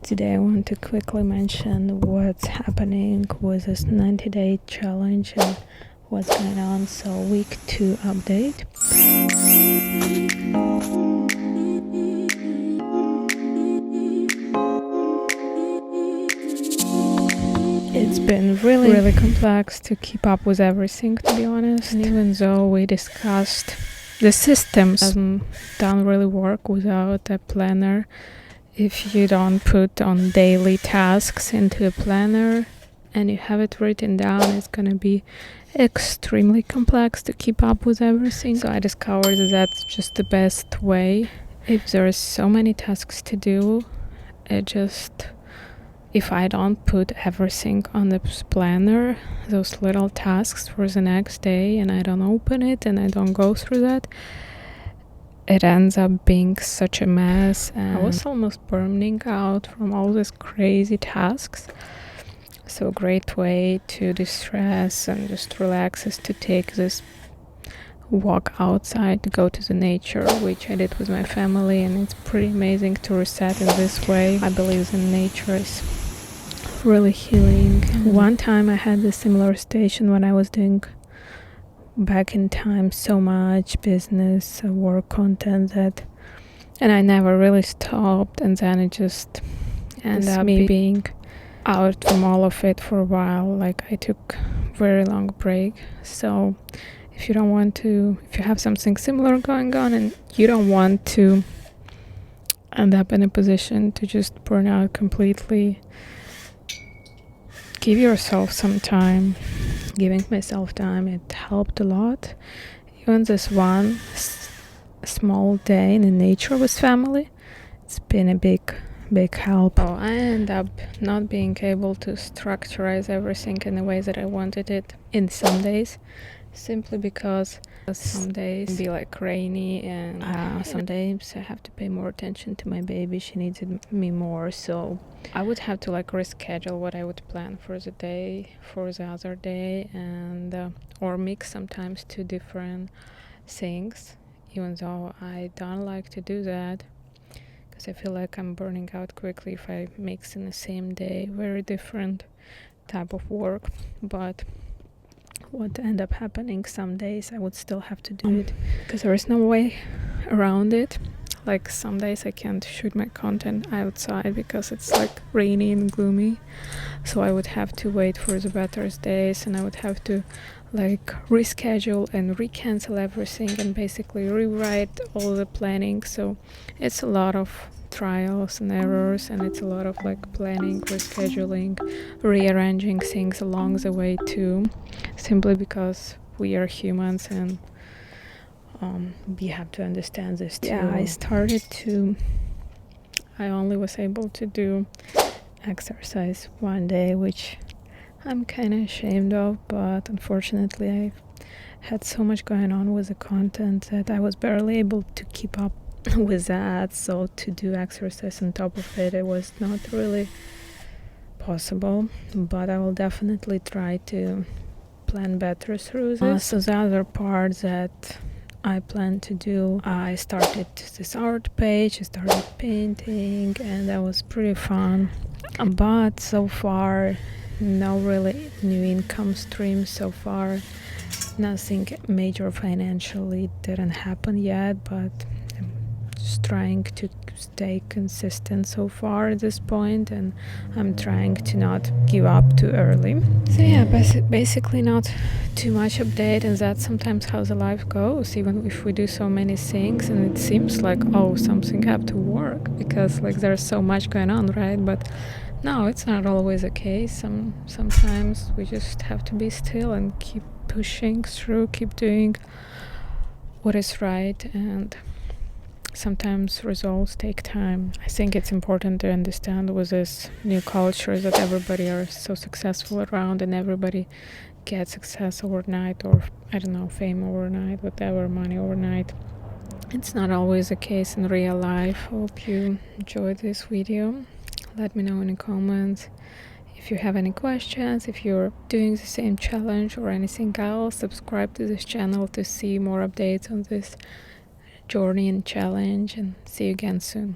Today I want to quickly mention what's happening with this 90-day challenge and what's going on. So week 2 update. It's been really complex to keep up with everything, to be honest. And even though we discussed the systems don't really work without a planner. If you don't put on daily tasks into a planner and you have it written down, it's gonna be extremely complex to keep up with everything. So I discovered that that's just the best way. If there is so many tasks to do, if I don't put everything on the planner, those little tasks for the next day, and I don't open it and I don't go through that, it ends up being such a mess, and I was almost burning out from all these crazy tasks. So a great way to distress and just relax is to take this walk outside, to go to the nature, which I did with my family, and it's pretty amazing to reset in this way. I believe that nature is really healing. One time I had a similar station when I was doing back in time so much business work content and I never really stopped, and then it just ended up me being out from all of it for a while. Like I took very long break. So if you have something similar going on and you don't want to end up in a position to just burn out completely, give yourself some time. Giving myself time, it helped a lot. Even this one small day in nature with family, it's been a big help. So I end up not being able to structurize everything in the way that I wanted it in some days, simply because some days can be like rainy, and some days I have to pay more attention to my baby. She needs me more, so I would have to reschedule what I would plan for the day for the other day, and or mix sometimes two different things, even though I don't like to do that because I feel like I'm burning out quickly if I mix in the same day very different type of work. But what end up happening, some days I would still have to do it because there is no way around it. Like some days I can't shoot my content outside because it's rainy and gloomy, so I would have to wait for the better days, and I would have to reschedule and recancel everything and basically rewrite all the planning. So it's a lot of trials and errors, and it's a lot of planning, rescheduling, rearranging things along the way too, simply because we are humans and we have to understand this too. I only was able to do exercise one day, which I'm kind of ashamed of, but unfortunately I had so much going on with the content that I was barely able to keep up with that. So to do exercise on top of it, it was not really possible, but I will definitely try to plan better through this. So the other part that I plan to do, I started this art page, I started painting, and that was pretty fun. But so far, no really new income stream so far. Nothing major financially didn't happen yet, but I'm just trying to stay consistent so far at this point, and I'm trying to not give up too early. So yeah, basically not too much update, and that's sometimes how the life goes, even if we do so many things and it seems something have to work because there's so much going on, right? But no, it's not always the case. Sometimes we just have to be still and keep pushing through, keep doing what is right, and sometimes results take time. I think it's important to understand with this new culture that everybody are so successful around and everybody gets success overnight, or fame overnight, whatever, money overnight. It's not always the case in real life. Hope you enjoyed this video. Let me know in the comments if you have any questions, if you're doing the same challenge or anything else. Subscribe to this channel to see more updates on this journey and challenge, and see you again soon.